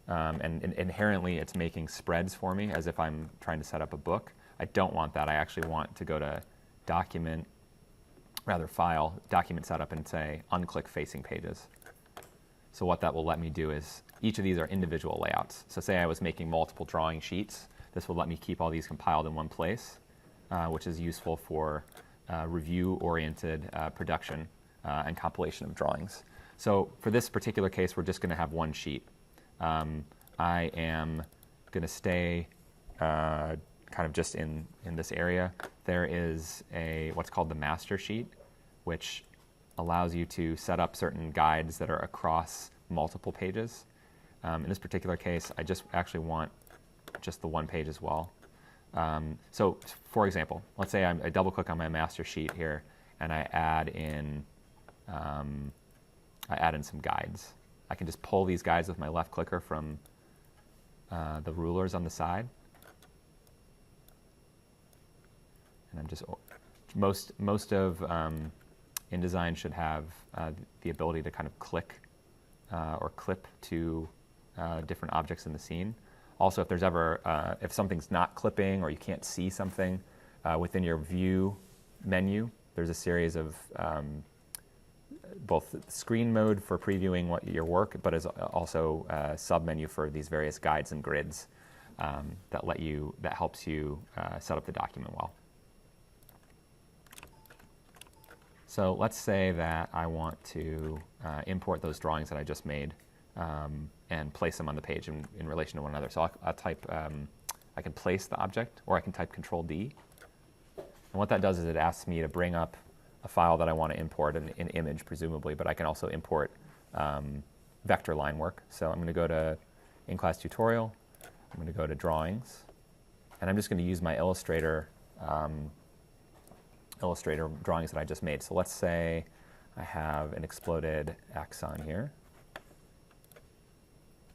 A: and inherently it's making spreads for me as if I'm trying to set up a book. I don't want that. I actually want to go to File, Document Setup, and say unclick facing pages. So what that will let me do is, each of these are individual layouts. So say I was making multiple drawing sheets, this will let me keep all these compiled in one place, which is useful for review-oriented production and compilation of drawings. So for this particular case, we're just going to have one sheet. I am going to stay kind of just in this area. There is what's called the master sheet, which allows you to set up certain guides that are across multiple pages. In this particular case, I just actually want just the one page as well. So for example, let's say I double click on my master sheet here and I add in some guides. I can just pull these guides with my left clicker from the rulers on the side. And I'm just, most of InDesign should have the ability to kind of click or clip to different objects in the scene. Also, if there's ever, if something's not clipping or you can't see something within your view menu, there's a series of both screen mode for previewing your work, but is also a sub-menu for these various guides and grids that helps you set up the document well. So let's say that I want to import those drawings that I just made and place them on the page in relation to one another. So I'll type, I can place the object, or I can type Control-D. And what that does is it asks me to bring up a file that I want to import, an image presumably, but I can also import vector line work. So I'm going to go to In-Class Tutorial, I'm going to go to Drawings, and I'm just going to use my Illustrator drawings that I just made. So let's say I have an exploded axon here.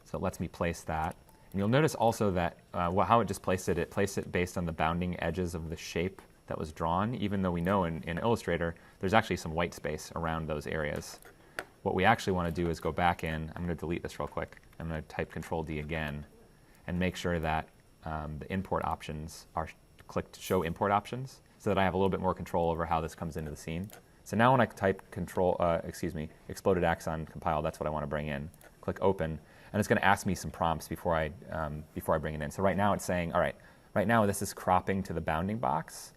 A: So it lets me place that. And you'll notice also that how it just placed it based on the bounding edges of the shape that was drawn, even though we know in Illustrator there's actually some white space around those areas. What we actually want to do is go back in. I'm going to delete this real quick. I'm going to type Control-D again and make sure that the import options are clicked Show Import Options, so that I have a little bit more control over how this comes into the scene. So now when I type exploded axon compile, that's what I want to bring in. Click Open, and it's going to ask me some prompts before I bring it in. So right now it's saying, all right, right now this is cropping to the bounding box,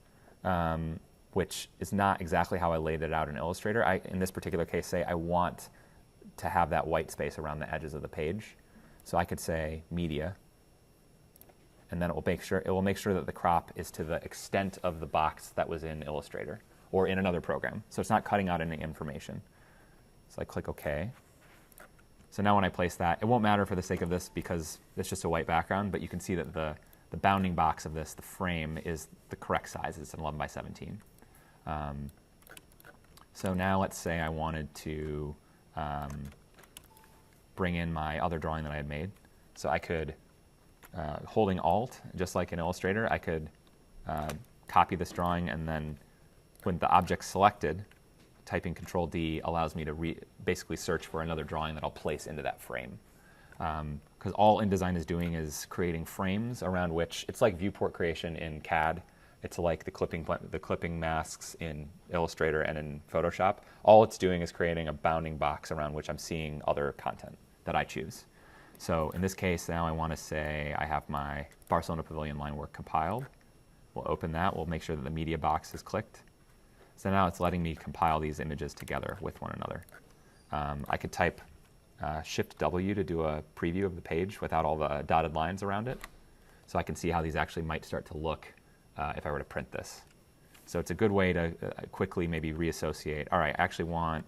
A: which is not exactly how I laid it out in Illustrator. In this particular case, say I want to have that white space around the edges of the page. So I could say Media, and then it will make sure that the crop is to the extent of the box that was in Illustrator or in another program. So it's not cutting out any information. So I click OK. So now when I place that, it won't matter for the sake of this because it's just a white background, but you can see that the bounding box of this, the frame, is the correct size. It's an 11 by 17. So now let's say I wanted to bring in my other drawing that I had made. So I could, holding Alt, just like in Illustrator, I could copy this drawing, and then when the object's selected, typing Control-D allows me to basically search for another drawing that I'll place into that frame. Because all InDesign is doing is creating frames around which, it's like viewport creation in CAD, it's like the clipping masks in Illustrator and in Photoshop. All it's doing is creating a bounding box around which I'm seeing other content that I choose. So in this case, now I want to say I have my Barcelona Pavilion line work compiled. We'll open that. We'll make sure that the media box is clicked. So now it's letting me compile these images together with one another. I could type Shift-W to do a preview of the page without all the dotted lines around it. So I can see how these actually might start to look if I were to print this. So it's a good way to quickly maybe reassociate. All right, I actually want,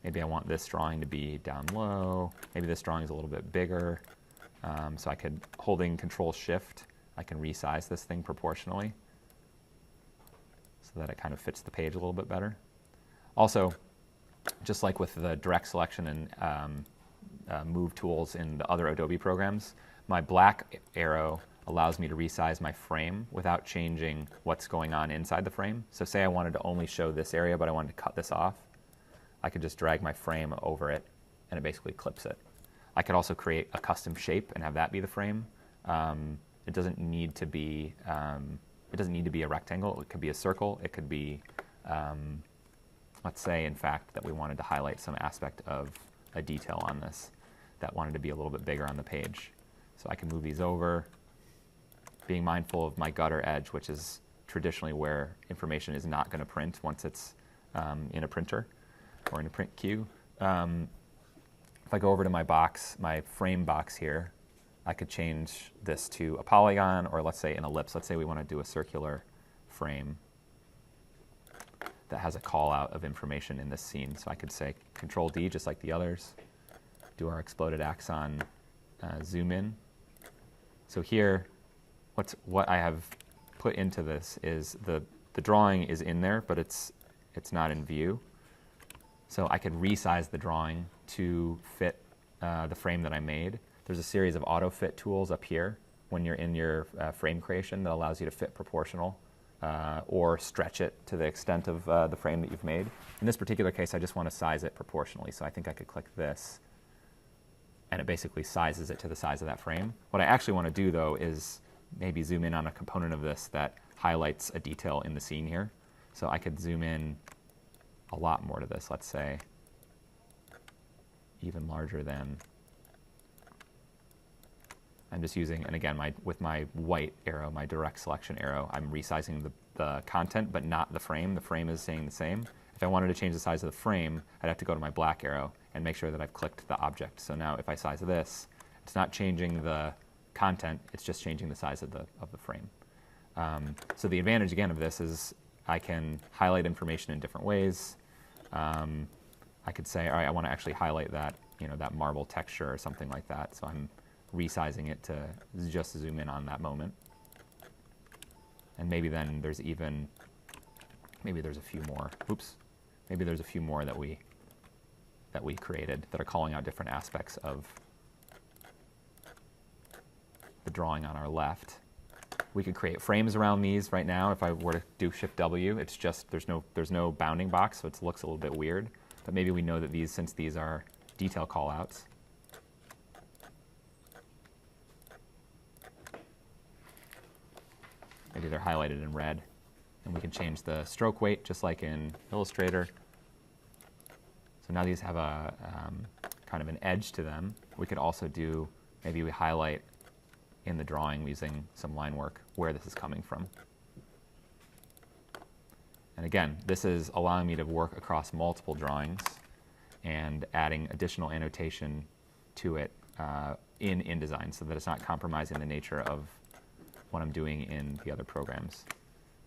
A: maybe I want this drawing to be down low. Maybe this drawing is a little bit bigger. So I could, holding Control-Shift, I can resize this thing proportionally so that it kind of fits the page a little bit better. Also, just like with the direct selection and move tools in the other Adobe programs, my black arrow allows me to resize my frame without changing what's going on inside the frame. So say I wanted to only show this area, but I wanted to cut this off, I could just drag my frame over it, and it basically clips it. I could also create a custom shape and have that be the frame. It doesn't need to be a rectangle. It could be a circle. It could be, let's say, in fact, that we wanted to highlight some aspect of a detail on this that wanted to be a little bit bigger on the page. So I can move these over, being mindful of my gutter edge, which is traditionally where information is not going to print once it's in a printer or in a print queue. If I go over to my box, my frame box here, I could change this to a polygon, or let's say an ellipse. Let's say we want to do a circular frame that has a call out of information in this scene. So I could say Control-D, just like the others, do our exploded axon zoom in. So here, what I have put into this is the drawing is in there, but it's not in view. So I could resize the drawing to fit the frame that I made. There's a series of auto fit tools up here when you're in your frame creation that allows you to fit proportional or stretch it to the extent of the frame that you've made. In this particular case, I just want to size it proportionally. So I think I could click this, and it basically sizes it to the size of that frame. What I actually want to do, though, is maybe zoom in on a component of this that highlights a detail in the scene here. So I could zoom in a lot more to this, let's say even larger than. I'm just using, and again, with my white arrow, my direct selection arrow, I'm resizing the content, but not the frame. The frame is staying the same. If I wanted to change the size of the frame, I'd have to go to my black arrow and make sure that I've clicked the object. So now if I size this, it's not changing the content, it's just changing the size of the frame. So the advantage, again, of this is I can highlight information in different ways. I could say, all right, I want to actually highlight that, that marble texture or something like that. So I'm resizing it to just zoom in on that moment. And maybe then there's maybe there's a few more. Oops. Maybe there's a few more that we created that are calling out different aspects of the drawing on our left. We could create frames around these right now. If I were to do Shift W, it's just there's no bounding box, so it looks a little bit weird. But maybe we know that since these are detail callouts, maybe they're highlighted in red, and we can change the stroke weight just like in Illustrator. So now these have a kind of an edge to them. We could also do, maybe we highlight in the drawing using some line work where this is coming from. And again, this is allowing me to work across multiple drawings and adding additional annotation to it in InDesign so that it's not compromising the nature of what I'm doing in the other programs.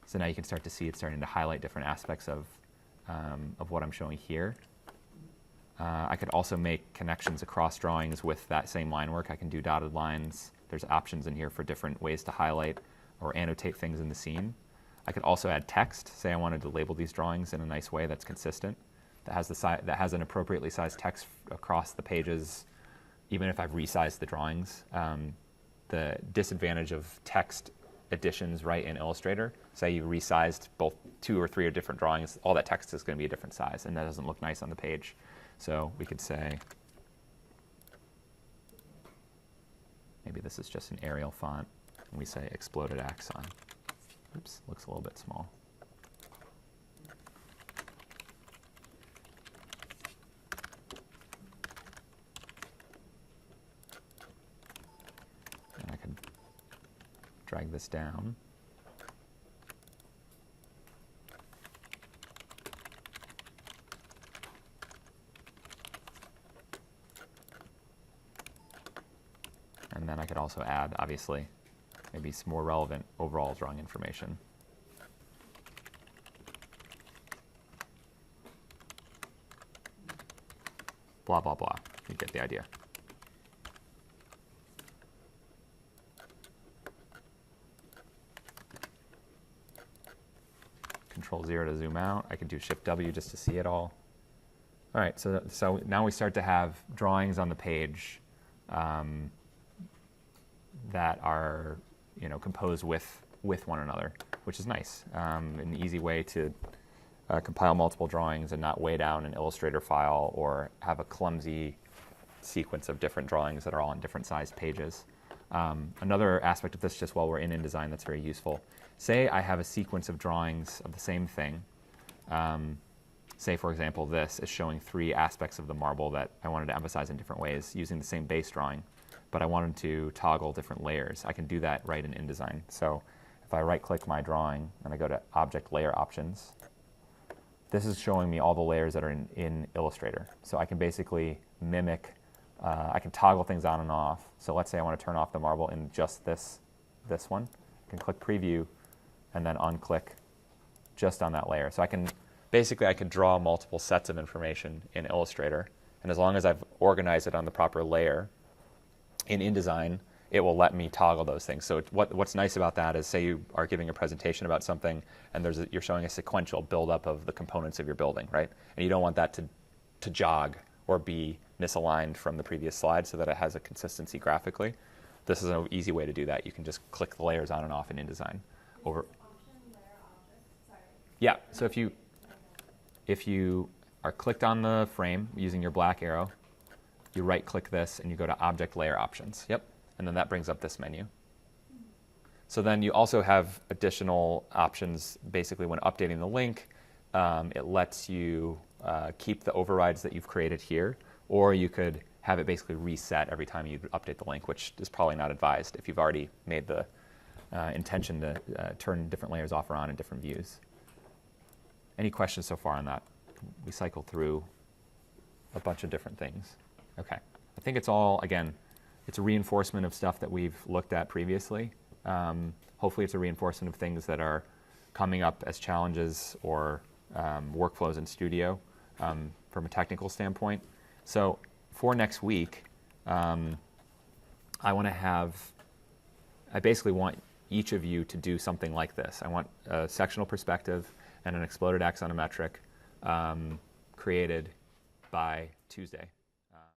A: So now you can start to see it's starting to highlight different aspects of what I'm showing here. I could also make connections across drawings with that same line work. I can do dotted lines. There's options in here for different ways to highlight or annotate things in the scene. I could also add text. Say I wanted to label these drawings in a nice way that's consistent, that has an appropriately sized text across the pages, even if I've resized the drawings. The disadvantage of text additions right in Illustrator, say you resized both 2 or 3 different drawings, all that text is going to be a different size, and that doesn't look nice on the page. So we could say, maybe this is just an Arial font, and we say exploded axon. Oops, looks a little bit small. And I could drag this down. And then I could also add, obviously, maybe some more relevant overall drawing information. Blah, blah, blah. You get the idea. Control-0 to zoom out. I could do Shift-W just to see it all. All right, so now we start to have drawings on the page that are composed with one another, which is nice. An easy way to compile multiple drawings and not weigh down an Illustrator file or have a clumsy sequence of different drawings that are all on different sized pages. Another aspect of this, just while we're in InDesign, that's very useful. Say I have a sequence of drawings of the same thing. Say, for example, this is showing 3 aspects of the marble that I wanted to emphasize in different ways using the same base drawing, but I wanted to toggle different layers. I can do that right in InDesign. So if I right-click my drawing and I go to Object Layer Options, this is showing me all the layers that are in Illustrator. So I can basically mimic, I can toggle things on and off. So let's say I want to turn off the marble in just this one. I can click Preview and then unclick just on that layer. So I can draw multiple sets of information in Illustrator, and as long as I've organized it on the proper layer in InDesign, it will let me toggle those things. So what's nice about that is, say you are giving a presentation about something, and you're showing a sequential buildup of the components of your building, right? And you don't want that to jog or be misaligned from the previous slide so that it has a consistency graphically. This is an easy way to do that. You can just click the layers on and off in InDesign. Yeah, so if you are clicked on the frame using your black arrow, you right-click this and you go to Object Layer Options. Yep, and then that brings up this menu. So then you also have additional options. Basically, when updating the link, it lets you keep the overrides that you've created here, or you could have it basically reset every time you update the link, which is probably not advised if you've already made the intention to turn different layers off or on in different views. Any questions so far on that? We cycle through a bunch of different things. Okay. I think it's all, again, it's a reinforcement of stuff that we've looked at previously. Hopefully it's a reinforcement of things that are coming up as challenges or workflows in Studio from a technical standpoint. So for next week, I basically want each of you to do something like this. I want a sectional perspective and an exploded axonometric created by Tuesday.